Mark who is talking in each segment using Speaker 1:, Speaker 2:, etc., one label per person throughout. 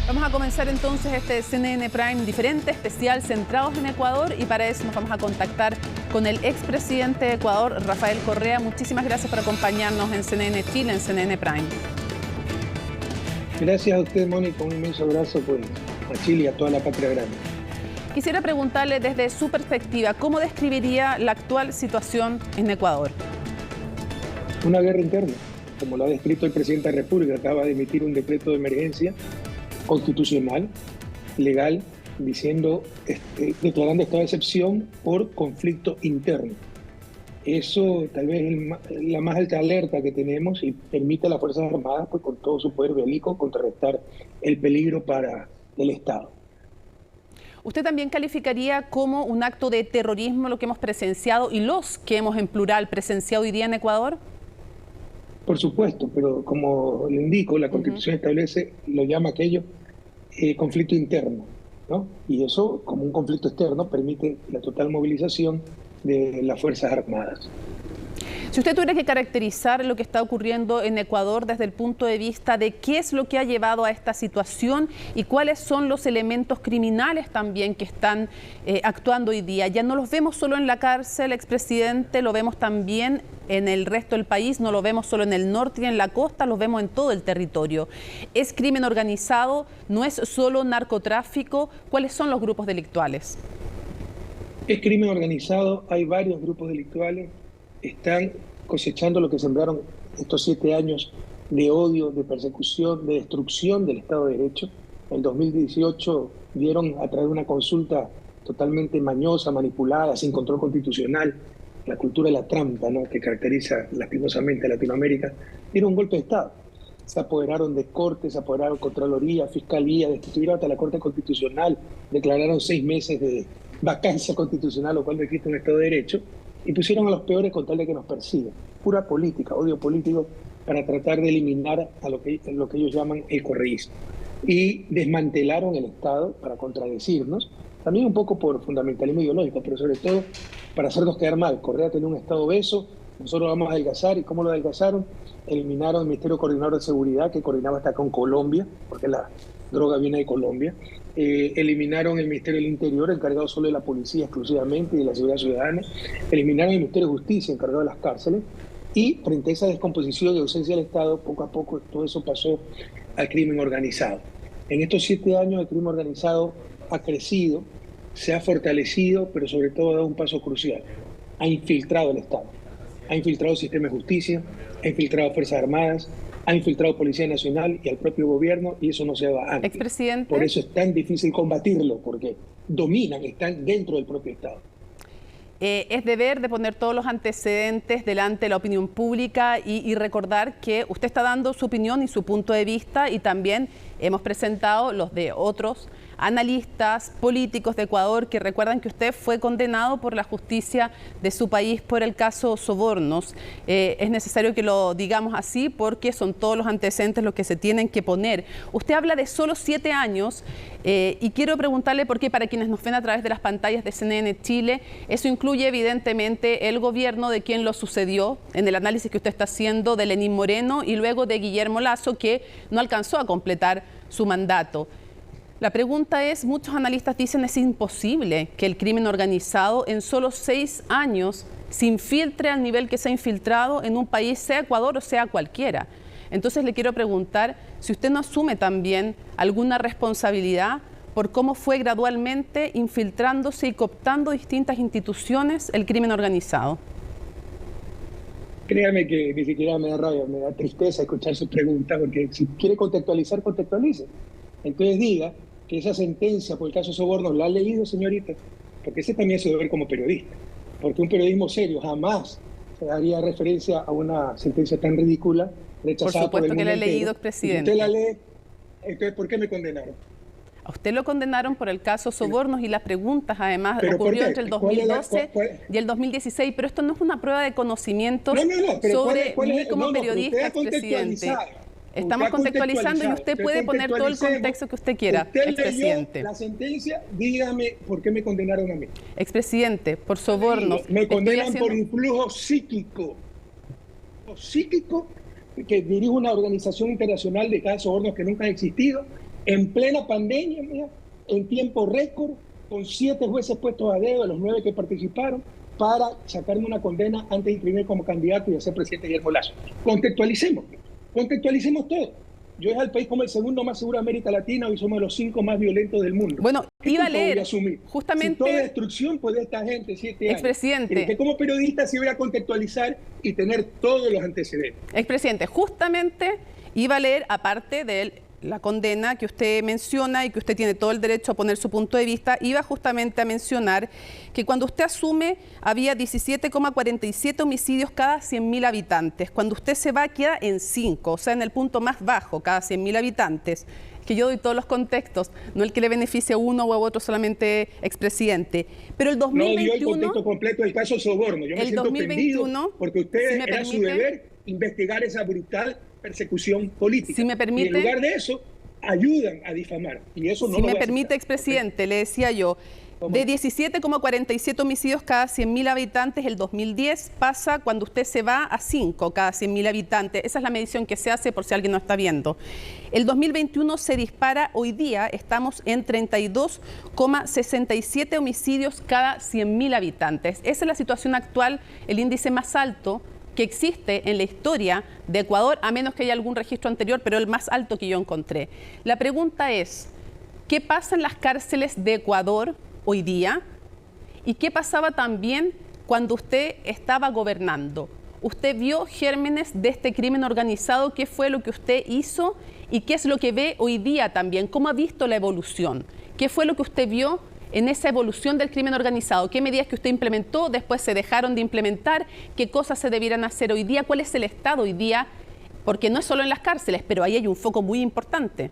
Speaker 1: Vamos a comenzar entonces este CNN Prime diferente, especial, centrados en Ecuador, y para eso nos vamos a contactar con el expresidente de Ecuador, Rafael Correa. Muchísimas gracias por acompañarnos en CNN Chile, en CNN Prime.
Speaker 2: Gracias a usted, Mónica, un inmenso abrazo pues, a Chile y a toda la patria grande.
Speaker 1: Quisiera preguntarle desde su perspectiva, ¿cómo describiría la actual situación en Ecuador?
Speaker 2: Una guerra interna, como lo ha descrito el presidente de la República, acaba de emitir un decreto de emergencia constitucional, legal, diciendo, declarando estado de excepción por conflicto interno. Eso tal vez es la más alta alerta que tenemos y permite a las Fuerzas Armadas, pues, con todo su poder bélico, contrarrestar el peligro para el Estado.
Speaker 1: ¿Usted también calificaría como un acto de terrorismo lo que hemos presenciado y los que hemos en plural presenciado hoy día en Ecuador?
Speaker 2: Por supuesto, pero como le indico, la Constitución establece, lo llama aquello conflicto interno, ¿no? Y eso, como un conflicto externo, permite la total movilización de las Fuerzas Armadas.
Speaker 1: Si usted tuviera que caracterizar lo que está ocurriendo en Ecuador desde el punto de vista de qué es lo que ha llevado a esta situación y cuáles son los elementos criminales también que están actuando hoy día. Ya no los vemos solo en la cárcel, expresidente, lo vemos también en el resto del país, no lo vemos solo en el norte y en la costa, los vemos en todo el territorio. ¿Es crimen organizado? ¿No es solo narcotráfico? ¿Cuáles son los grupos delictuales?
Speaker 2: Es crimen organizado, hay varios grupos delictuales, están cosechando lo que sembraron estos 7 años de odio, de persecución, de destrucción del Estado de Derecho. En 2018 dieron a través de una consulta totalmente mañosa, manipulada, sin control constitucional, la cultura de la trampa, ¿no?, que caracteriza lastimosamente a Latinoamérica, dieron un golpe de Estado. Se apoderaron de Cortes, se apoderaron de Contraloría, Fiscalía, destituyeron hasta la Corte Constitucional, declararon 6 meses de vacancia constitucional, lo cual no existe un Estado de Derecho, y pusieron a los peores con tal de que nos persigan. Pura política, odio político, para tratar de eliminar a lo que ellos llaman el correísmo. Y desmantelaron el Estado para contradecirnos, también un poco por fundamentalismo ideológico, pero sobre todo para hacernos quedar mal. Correa tenía un Estado obeso, nosotros lo vamos a adelgazar. ¿Y cómo lo adelgazaron? Eliminaron el Ministerio Coordinador de Seguridad, que coordinaba hasta con Colombia, porque la droga viene de Colombia. Eliminaron el Ministerio del Interior, encargado solo de la policía exclusivamente y de la seguridad ciudadana. Eliminaron el Ministerio de Justicia, encargado de las cárceles. Y frente a esa descomposición y ausencia del Estado, poco a poco todo eso pasó al crimen organizado. En estos 7 años el crimen organizado ha crecido, se ha fortalecido, pero sobre todo ha dado un paso crucial. Ha infiltrado el Estado, ha infiltrado el sistema de justicia, ha infiltrado Fuerzas Armadas, ha infiltrado Policía Nacional y al propio gobierno, y eso no se daba antes.
Speaker 1: Expresidente.
Speaker 2: Por eso es tan difícil combatirlo, porque dominan, están dentro del propio Estado.
Speaker 1: Es deber de poner todos los antecedentes delante de la opinión pública y recordar que usted está dando su opinión y su punto de vista, y también hemos presentado los de otros analistas políticos de Ecuador que recuerdan que usted fue condenado por la justicia de su país por el caso Sobornos. Es necesario que lo digamos así porque son todos los antecedentes los que se tienen que poner. Usted habla de solo 7 años y quiero preguntarle por qué, para quienes nos ven a través de las pantallas de CNN Chile, eso incluye evidentemente el gobierno de quien lo sucedió en el análisis que usted está haciendo de Lenín Moreno y luego de Guillermo Lasso, que no alcanzó a completar su mandato. La pregunta es, muchos analistas dicen es imposible que el crimen organizado en solo 6 años se infiltre al nivel que se ha infiltrado en un país, sea Ecuador o sea cualquiera. Entonces le quiero preguntar si usted no asume también alguna responsabilidad por cómo fue gradualmente infiltrándose y cooptando distintas instituciones el crimen organizado.
Speaker 2: Créame que ni siquiera me da rabia, me da tristeza escuchar sus preguntas, porque si quiere contextualizar, contextualice. Entonces diga que esa sentencia por el caso Sobornos la ha leído, señorita, porque ese también es su deber como periodista, porque un periodismo serio jamás se haría referencia a una sentencia tan ridícula, rechazada por el mundo entero. Por supuesto
Speaker 1: que la he leído, presidente.
Speaker 2: Si usted la lee, entonces ¿por qué me condenaron?
Speaker 1: A usted lo condenaron por el caso Sobornos y las preguntas, además, ocurrió entre el 2012 y el 2016, pero esto no es una prueba de conocimientos sobre mí como periodista, presidente. Estamos contextualizando y usted puede poner todo el contexto que usted quiera, expresidente.
Speaker 2: La sentencia, dígame por qué me condenaron a mí.
Speaker 1: Expresidente, por Sobornos.
Speaker 2: Me condenan por influjo psíquico. Psíquico, que dirijo una organización internacional de casos Sobornos que nunca ha existido, en plena pandemia, mira, en tiempo récord, con 7 jueces puestos a dedo de los 9 que participaron, para sacarme una condena antes de inscribirme como candidato y a ser presidente de Guillermo Lasso. Contextualicemos todo. Yo es al país como el segundo más seguro de América Latina, hoy somos los 5 más violentos del mundo.
Speaker 1: Bueno, iba a leer justamente...
Speaker 2: Si toda destrucción puede esta gente 7 años.
Speaker 1: Expresidente.
Speaker 2: Que como periodista sí voy a contextualizar y tener todos los antecedentes.
Speaker 1: Expresidente, justamente iba a leer, aparte de la condena que usted menciona y que usted tiene todo el derecho a poner su punto de vista, iba justamente a mencionar que cuando usted asume había 17,47 homicidios cada 100.000 habitantes. Cuando usted se va queda en 5, o sea, en el punto más bajo, cada 100.000 habitantes. Que yo doy todos los contextos, no el que le beneficie a uno o a otro solamente, expresidente. Pero el 2021...
Speaker 2: No dio el contexto completo del caso Soborno. Yo me siento
Speaker 1: 2021,
Speaker 2: ofendido porque usted era su deber investigar esa brutal persecución política.
Speaker 1: Si me permite,
Speaker 2: y en lugar de eso, ayudan a difamar. Y eso no
Speaker 1: si me permite, expresidente, le decía yo, de 17,47 homicidios cada 100.000 habitantes, el 2010 pasa cuando usted se va a 5 cada 100.000 habitantes. Esa es la medición que se hace por si alguien no está viendo. El 2021 se dispara, hoy día estamos en 32,67 homicidios cada 100.000 habitantes. Esa es la situación actual, el índice más alto que existe en la historia de Ecuador, a menos que haya algún registro anterior, pero el más alto que yo encontré. La pregunta es, ¿qué pasa en las cárceles de Ecuador hoy día? ¿Y qué pasaba también cuando usted estaba gobernando? ¿Usted vio gérmenes de este crimen organizado? ¿Qué fue lo que usted hizo? ¿Y qué es lo que ve hoy día también? ¿Cómo ha visto la evolución? ¿Qué fue lo que usted vio en esa evolución del crimen organizado? ¿Qué medidas que usted implementó, después se dejaron de implementar? ¿Qué cosas se debieran hacer hoy día? ¿Cuál es el estado hoy día? Porque no es solo en las cárceles, pero ahí hay un foco muy importante.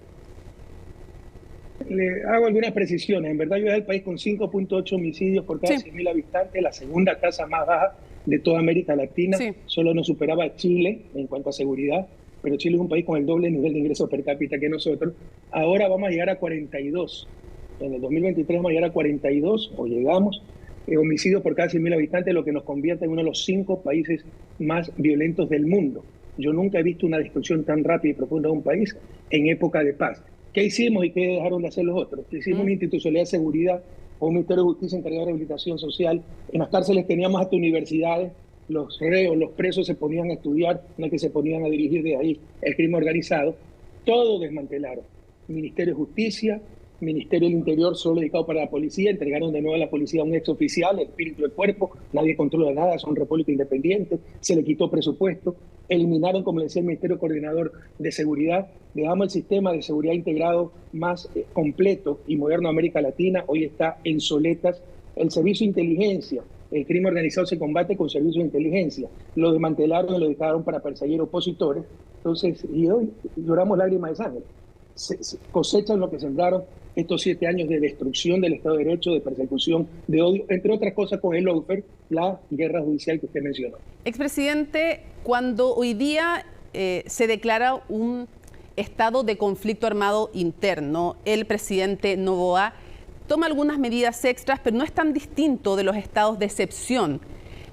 Speaker 2: Le hago algunas precisiones. En verdad yo era el país con 5,8 homicidios por cada 100.000 habitantes, la segunda tasa más baja de toda América Latina. Solo nos superaba Chile en cuanto a seguridad, pero Chile es un país con el doble nivel de ingresos per cápita que nosotros. Ahora vamos a llegar a 42. En el 2023 vamos a llegar a 42, o llegamos, homicidios por cada 100.000 habitantes, lo que nos convierte en uno de los 5 países más violentos del mundo. Yo nunca he visto una destrucción tan rápida y profunda de un país en época de paz. ¿Qué hicimos y qué dejaron de hacer los otros? Hicimos una institucionalidad de seguridad, un Ministerio de Justicia encargado de rehabilitación social. En las cárceles teníamos hasta universidades, los reos, los presos se ponían a estudiar, no que se ponían a dirigir de ahí el crimen organizado. Todo desmantelaron. Ministerio de Justicia, Ministerio del Interior solo dedicado para la policía, entregaron de nuevo a la policía a un exoficial, el espíritu del cuerpo, nadie controla nada, son repúblicas independientes, se le quitó presupuesto, eliminaron, como le decía el Ministerio Coordinador de Seguridad, dejamos el sistema de seguridad integrado más completo y moderno de América Latina, hoy está en soletas. El servicio de inteligencia, el crimen organizado se combate con servicio de inteligencia, lo desmantelaron y lo dejaron para perseguir opositores, entonces, y hoy lloramos lágrimas de sangre. Se cosechan lo que sembraron estos 7 años de destrucción del Estado de Derecho, de persecución, de odio, entre otras cosas con el lawfare, la guerra judicial que usted mencionó.
Speaker 1: Expresidente, cuando hoy día se declara un estado de conflicto armado interno, el presidente Noboa toma algunas medidas extras, pero no es tan distinto de los estados de excepción.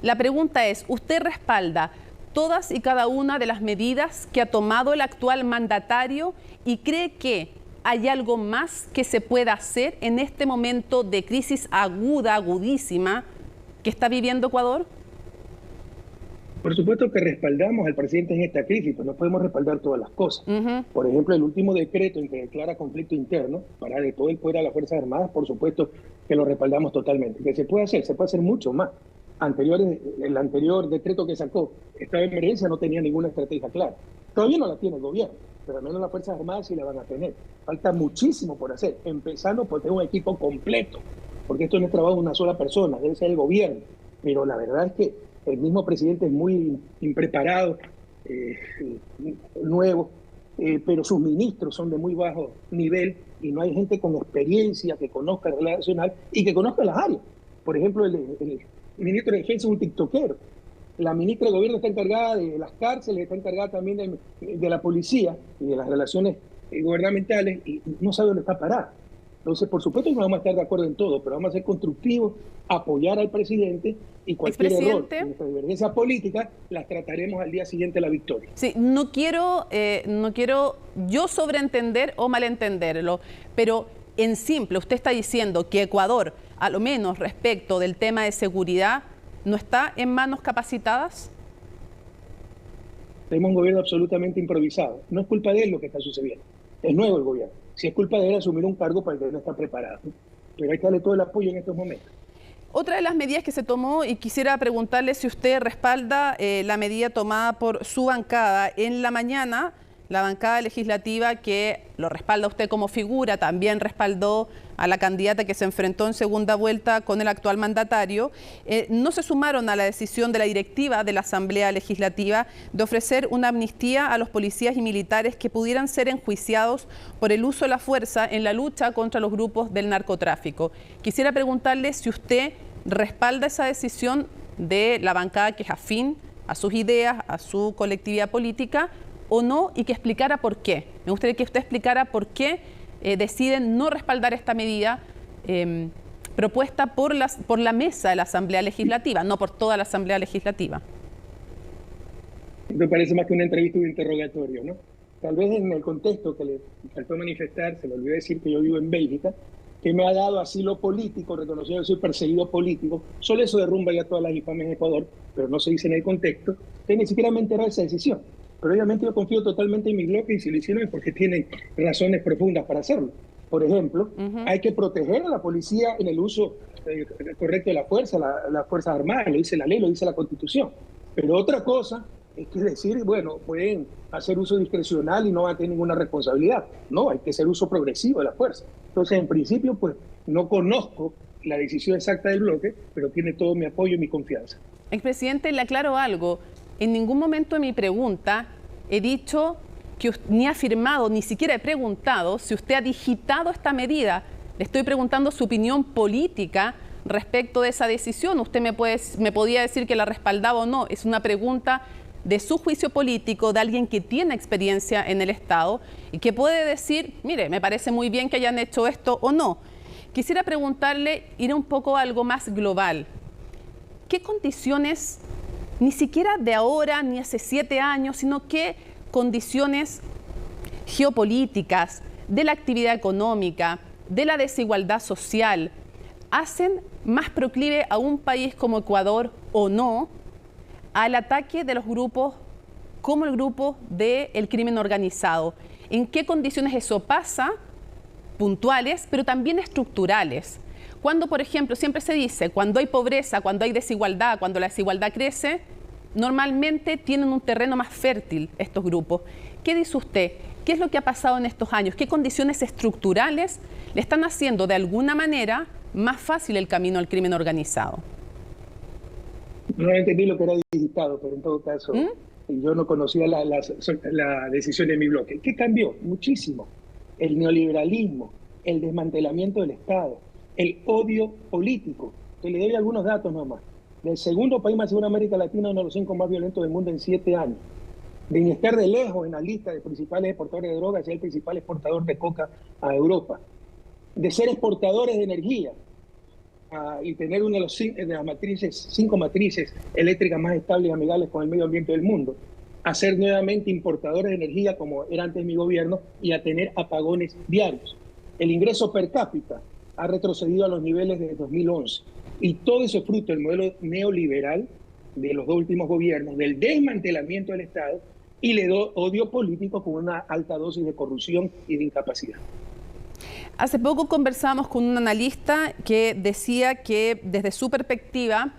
Speaker 1: La pregunta es, ¿usted respalda todas y cada una de las medidas que ha tomado el actual mandatario y cree que hay algo más que se pueda hacer en este momento de crisis aguda, agudísima, que está viviendo Ecuador?
Speaker 2: Por supuesto que respaldamos al presidente en esta crisis, pero no podemos respaldar todas las cosas. Por ejemplo, el último decreto en que declara conflicto interno para de todo el poder a las Fuerzas Armadas, por supuesto que lo respaldamos totalmente. ¿Qué se puede hacer mucho más. El anterior decreto que sacó, estado de emergencia, no tenía ninguna estrategia clara. Todavía no la tiene el gobierno, pero al menos las Fuerzas Armadas sí la van a tener. Falta muchísimo por hacer, empezando por tener un equipo completo, porque esto no es trabajo de una sola persona, debe ser el gobierno. Pero la verdad es que el mismo presidente es muy impreparado, nuevo, pero sus ministros son de muy bajo nivel y no hay gente con experiencia que conozca el relación nacional y que conozca las áreas. Por ejemplo, el ministro de Defensa es un tiktokero. La ministra de Gobierno está encargada de las cárceles, está encargada también de la policía y de las relaciones gubernamentales y no sabe dónde está parada. Entonces, por supuesto que no vamos a estar de acuerdo en todo, pero vamos a ser constructivos, apoyar al presidente y cualquier error, nuestra divergencia política, las trataremos al día siguiente de la victoria.
Speaker 1: Sí, no quiero yo sobreentender o malentenderlo, pero en simple, usted está diciendo que Ecuador, a lo menos respecto del tema de seguridad, ¿no está en manos capacitadas?
Speaker 2: Tenemos un gobierno absolutamente improvisado. No es culpa de él lo que está sucediendo. Es nuevo el gobierno. Si es culpa de él, asumir un cargo para el que no está preparado. Pero hay que darle todo el apoyo en estos momentos.
Speaker 1: Otra de las medidas que se tomó, y quisiera preguntarle si usted respalda la medida tomada por su bancada en la mañana, la bancada legislativa que lo respalda usted como figura, también respaldó a la candidata que se enfrentó en segunda vuelta con el actual mandatario, no se sumaron a la decisión de la directiva de la Asamblea Legislativa de ofrecer una amnistía a los policías y militares que pudieran ser enjuiciados por el uso de la fuerza en la lucha contra los grupos del narcotráfico. Quisiera preguntarle si usted respalda esa decisión de la bancada que es afín a sus ideas, a su colectividad política, o no, y que explicara por qué. Me gustaría que usted explicara por qué deciden no respaldar esta medida propuesta por la mesa de la Asamblea Legislativa, no por toda la Asamblea Legislativa.
Speaker 2: Me parece más que una entrevista o un interrogatorio, ¿no? Tal vez en el contexto que le faltó manifestar, se le olvidó decir que yo vivo en Bélgica, que me ha dado asilo político, reconocido que soy perseguido político. Solo eso derrumba ya todas las infamias en Ecuador, pero no se dice en el contexto, que ni siquiera me enteré de esa decisión. Pero obviamente yo confío totalmente en mi bloque y si lo hicieron es porque tienen razones profundas para hacerlo. Por ejemplo, hay que proteger a la policía en el uso correcto de la fuerza, las Fuerzas Armadas, lo dice la ley, lo dice la Constitución. Pero otra cosa es que decir, bueno, pueden hacer uso discrecional y no van a tener ninguna responsabilidad. No, hay que hacer uso progresivo de la fuerza. Entonces, en principio, pues no conozco la decisión exacta del bloque, pero tiene todo mi apoyo y mi confianza.
Speaker 1: Expresidente, le aclaro algo. En ningún momento de mi pregunta he dicho que ni afirmado, ni siquiera he preguntado si usted ha digitado esta medida. Le estoy preguntando su opinión política respecto de esa decisión. Usted me podía decir que la respaldaba o no. Es una pregunta de su juicio político, de alguien que tiene experiencia en el Estado y que puede decir, mire, me parece muy bien que hayan hecho esto o no. Quisiera preguntarle, ir un poco a algo más global. ¿Qué condiciones, ni siquiera de ahora, ni hace 7 años, sino qué condiciones geopolíticas, de la actividad económica, de la desigualdad social, hacen más proclive a un país como Ecuador o no al ataque de los grupos como el grupo del crimen organizado? ¿En qué condiciones eso pasa? Puntuales, pero también estructurales. Cuando, por ejemplo, siempre se dice, cuando hay pobreza, cuando hay desigualdad, cuando la desigualdad crece, normalmente tienen un terreno más fértil estos grupos. ¿Qué dice usted? ¿Qué es lo que ha pasado en estos años? ¿Qué condiciones estructurales le están haciendo de alguna manera más fácil el camino al crimen organizado?
Speaker 2: No entendí lo que era digitado, pero en todo caso, yo no conocía la decisión de mi bloque. ¿Qué cambió? Muchísimo. El neoliberalismo, el desmantelamiento del Estado, el odio político. Que le doy algunos datos nomás. Del segundo país más seguro de América Latina, uno de los 5 más violentos del mundo en 7 años. De estar de lejos en la lista de principales exportadores de drogas, ser el principal exportador de coca a Europa. De ser exportadores de energía y tener una de las matrices, 5 matrices eléctricas más estables y amigables con el medio ambiente del mundo. A ser nuevamente importadores de energía como era antes mi gobierno y a tener apagones diarios. El ingreso per cápita ha retrocedido a los niveles de 2011. Y todo eso es fruto del modelo neoliberal de los 2 últimos gobiernos, del desmantelamiento del Estado y le do odio político con una alta dosis de corrupción y de incapacidad.
Speaker 1: Hace poco conversamos con un analista que decía que desde su perspectiva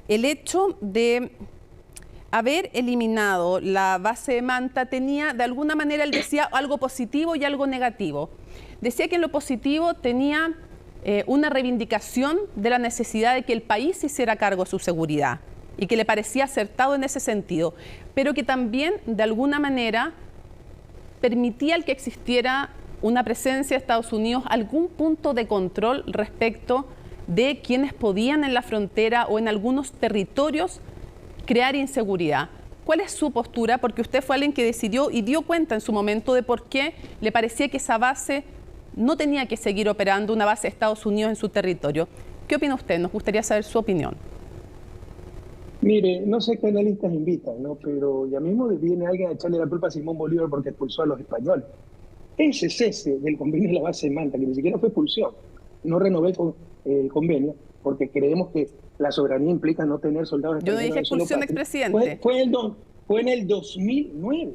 Speaker 1: el hecho de haber eliminado la base de Manta tenía, de alguna manera, él decía algo positivo y algo negativo. Decía que en lo positivo tenía una reivindicación de la necesidad de que el país se hiciera cargo de su seguridad y que le parecía acertado en ese sentido, pero que también de alguna manera permitía el que existiera una presencia de Estados Unidos, algún punto de control respecto de quienes podían en la frontera o en algunos territorios crear inseguridad. ¿Cuál es su postura? Porque usted fue alguien que decidió y dio cuenta en su momento de por qué le parecía que esa base no tenía que seguir operando una base de Estados Unidos en su territorio. ¿Qué opina usted? Nos gustaría saber su opinión.
Speaker 2: Mire, no sé qué analistas invitan, ¿no? Pero ya mismo viene alguien a echarle la culpa a Simón Bolívar porque expulsó a los españoles. Ese cese del convenio de la base de Manta, que ni siquiera fue expulsión, no renové el convenio porque creemos que la soberanía implica no tener soldados
Speaker 1: Yo no
Speaker 2: extranjeros.
Speaker 1: dije expulsión, expresidente.
Speaker 2: Fue en el 2009,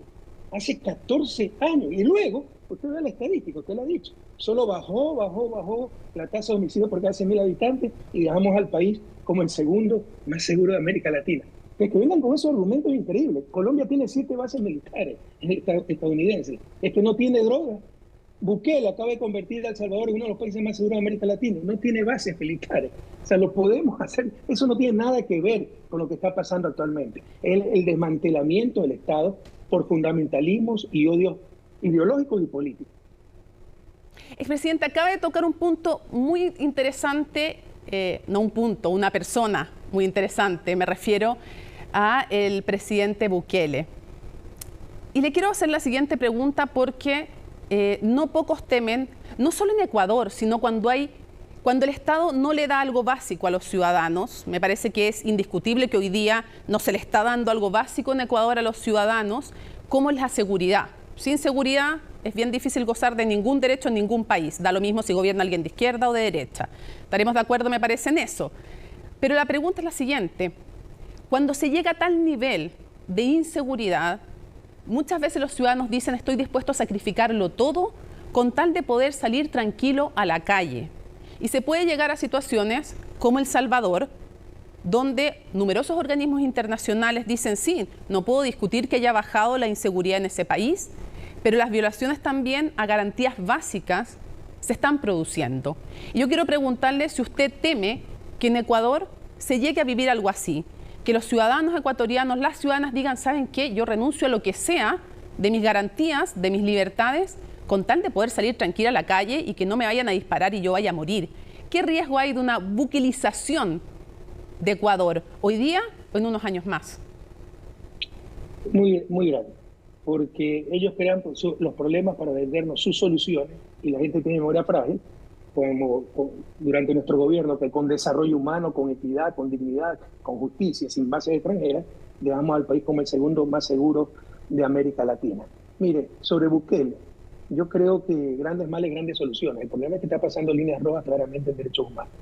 Speaker 2: hace 14 años. Y luego, usted ve la estadística, usted lo ha dicho, solo bajó la tasa de homicidio por cada 100.000 habitantes y dejamos al país como el segundo más seguro de América Latina. Es que vengan con esos argumentos increíbles. Colombia tiene 7 bases militares estadounidenses. Es que no tiene droga. Bukele acaba de convertir a El Salvador en uno de los países más seguros de América Latina. No tiene bases militares. O sea, lo podemos hacer. Eso no tiene nada que ver con lo que está pasando actualmente. El desmantelamiento del Estado por fundamentalismos y odios ideológicos y políticos.
Speaker 1: Expresidente, acaba de tocar un punto muy interesante, no un punto, una persona muy interesante. Me refiero al presidente Bukele. Y le quiero hacer la siguiente pregunta porque no pocos temen, no solo en Ecuador, sino cuando el Estado no le da algo básico a los ciudadanos. Me parece que es indiscutible que hoy día no se le está dando algo básico en Ecuador a los ciudadanos, como es la seguridad. Sin seguridad es bien difícil gozar de ningún derecho en ningún país. Da lo mismo si gobierna alguien de izquierda o de derecha. Estaremos de acuerdo, me parece, en eso. Pero la pregunta es la siguiente. Cuando se llega a tal nivel de inseguridad, muchas veces los ciudadanos dicen estoy dispuesto a sacrificarlo todo con tal de poder salir tranquilo a la calle. Y se puede llegar a situaciones como El Salvador, donde numerosos organismos internacionales dicen sí, no puedo discutir que haya bajado la inseguridad en ese país, pero las violaciones también a garantías básicas se están produciendo. Y yo quiero preguntarle si usted teme que en Ecuador se llegue a vivir algo así, que los ciudadanos ecuatorianos, las ciudadanas digan, ¿saben qué? Yo renuncio a lo que sea de mis garantías, de mis libertades, con tal de poder salir tranquila a la calle y que no me vayan a disparar y yo vaya a morir. ¿Qué riesgo hay de una buquelización de Ecuador hoy día o en unos años más?
Speaker 2: Muy, muy grande, porque ellos crean los problemas para vendernos sus soluciones y la gente tiene memoria frágil, como durante nuestro gobierno, que con desarrollo humano, con equidad, con dignidad, con justicia, sin bases extranjeras, dejamos al país como el segundo más seguro de América Latina. Mire, sobre Bukele, yo creo que grandes males, grandes soluciones. El problema es que está pasando líneas rojas claramente en derechos humanos.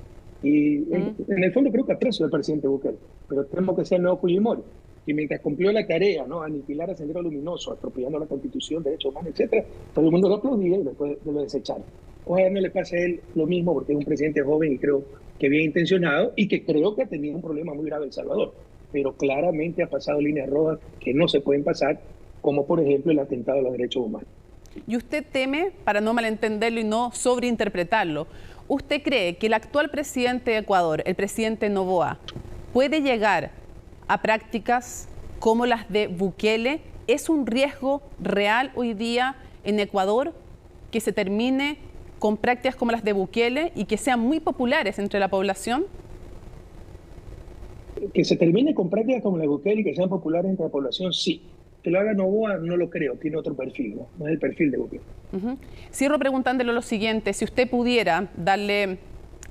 Speaker 2: Y en el fondo creo que aprecio al presidente Bukele, pero tenemos que ser el nuevo Fujimori. Y mientras cumplió la tarea, ¿no?, aniquilar a Sendero Luminoso, atropellando la Constitución, derechos humanos, etcétera, todo el mundo lo aplaudía y después lo desecharon. Ojalá no le pase a él lo mismo, porque es un presidente joven y creo que bien intencionado y que creo que ha tenido un problema muy grave en El Salvador, pero claramente ha pasado líneas rojas que no se pueden pasar, como por ejemplo el atentado a los derechos humanos.
Speaker 1: Y usted teme, para no malentenderlo y no sobreinterpretarlo, ¿usted cree que el actual presidente de Ecuador, el presidente Noboa, puede llegar a prácticas como las de Bukele? ¿Es un riesgo real hoy día en Ecuador que se termine con prácticas como las de Bukele y que sean muy populares entre la población?
Speaker 2: Que se termine con prácticas como la de Bukele y que sean populares entre la población, sí. Que lo haga Noboa, no lo creo, tiene otro perfil, no es el perfil de Bukele.
Speaker 1: Cierro preguntándole lo siguiente: si usted pudiera darle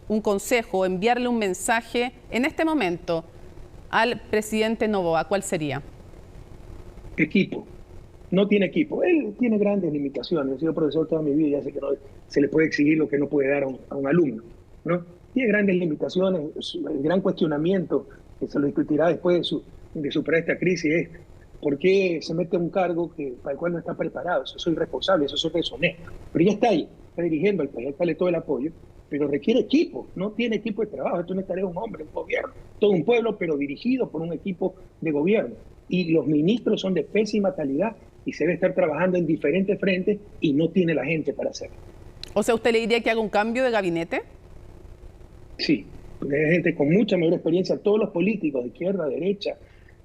Speaker 1: un consejo, enviarle un mensaje en este momento al presidente Noboa, ¿cuál sería?
Speaker 2: Equipo. No tiene equipo. Él tiene grandes limitaciones. He sido profesor toda mi vida y ya sé que no se le puede exigir lo que no puede dar a un alumno, ¿no? Tiene grandes limitaciones. El gran cuestionamiento que se lo discutirá después de superar esta crisis es ¿por qué se mete a un cargo para el cual no está preparado? Eso soy irresponsable, eso soy deshonesto. Pero ya está ahí, está dirigiendo al país, darle todo el apoyo, pero requiere equipo, no tiene equipo de trabajo. Esto no es tarea de un hombre, un gobierno, todo un pueblo, pero dirigido por un equipo de gobierno. Y los ministros son de pésima calidad y se debe estar trabajando en diferentes frentes y no tiene la gente para hacerlo.
Speaker 1: O sea, ¿usted le diría que haga un cambio de gabinete?
Speaker 2: Sí, porque hay gente con mucha mayor experiencia, todos los políticos de izquierda, derecha,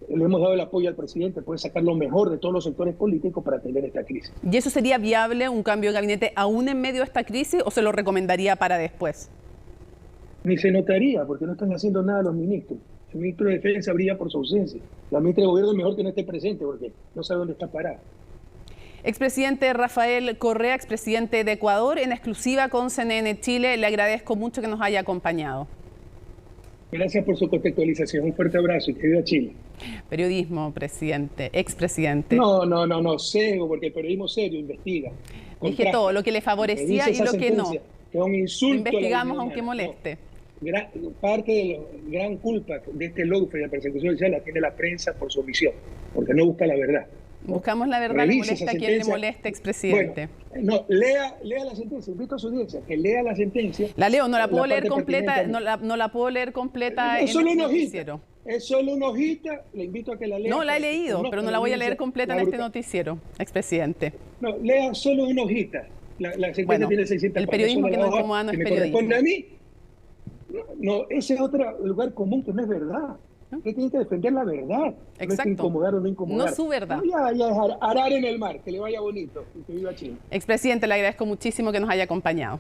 Speaker 2: le hemos dado el apoyo al presidente, puede sacar lo mejor de todos los sectores políticos para atender esta crisis.
Speaker 1: ¿Y eso sería viable, un cambio de gabinete, aún en medio de esta crisis, o se lo recomendaría para después?
Speaker 2: Ni se notaría, porque no están haciendo nada los ministros. El ministro de Defensa brilla por su ausencia. La ministra de Gobierno es mejor que no esté presente, porque no sabe dónde está parada.
Speaker 1: Expresidente Rafael Correa, expresidente de Ecuador, en exclusiva con CNN Chile, le agradezco mucho que nos haya acompañado.
Speaker 2: Gracias por su contextualización. Un fuerte abrazo y que viva Chile.
Speaker 1: Periodismo, presidente, expresidente.
Speaker 2: No, cego, porque el periodismo serio investiga.
Speaker 1: Dije todo, lo que le favorecía y lo que no.
Speaker 2: Que es un insulto.
Speaker 1: Investigamos aunque moleste.
Speaker 2: Parte de la gran culpa de este logro de la persecución judicial la tiene la prensa por su omisión, porque no busca la verdad.
Speaker 1: Buscamos la verdad, le molesta a quien le moleste, expresidente.
Speaker 2: Bueno, lea la sentencia, invito a su audiencia que lea la sentencia.
Speaker 1: La leo, no la puedo leer completa, no la puedo leer completa en este noticiero.
Speaker 2: Es solo una hojita, le invito a que la lea.
Speaker 1: No, la he leído, pero no la voy a leer completa en este noticiero, expresidente.
Speaker 2: No, lea solo una hojita. La sentencia tiene 600
Speaker 1: el periodismo que nos incomoda no es periodismo.
Speaker 2: ¿Me corresponde a mí? No, ese es otro lugar común que no es verdad. Usted tiene que defender la verdad.
Speaker 1: Exacto.
Speaker 2: No es incomodar o no incomodar.
Speaker 1: No su verdad.
Speaker 2: No, ya arar en el mar, que le vaya bonito y que viva Chile.
Speaker 1: Expresidente, le agradezco muchísimo que nos haya acompañado.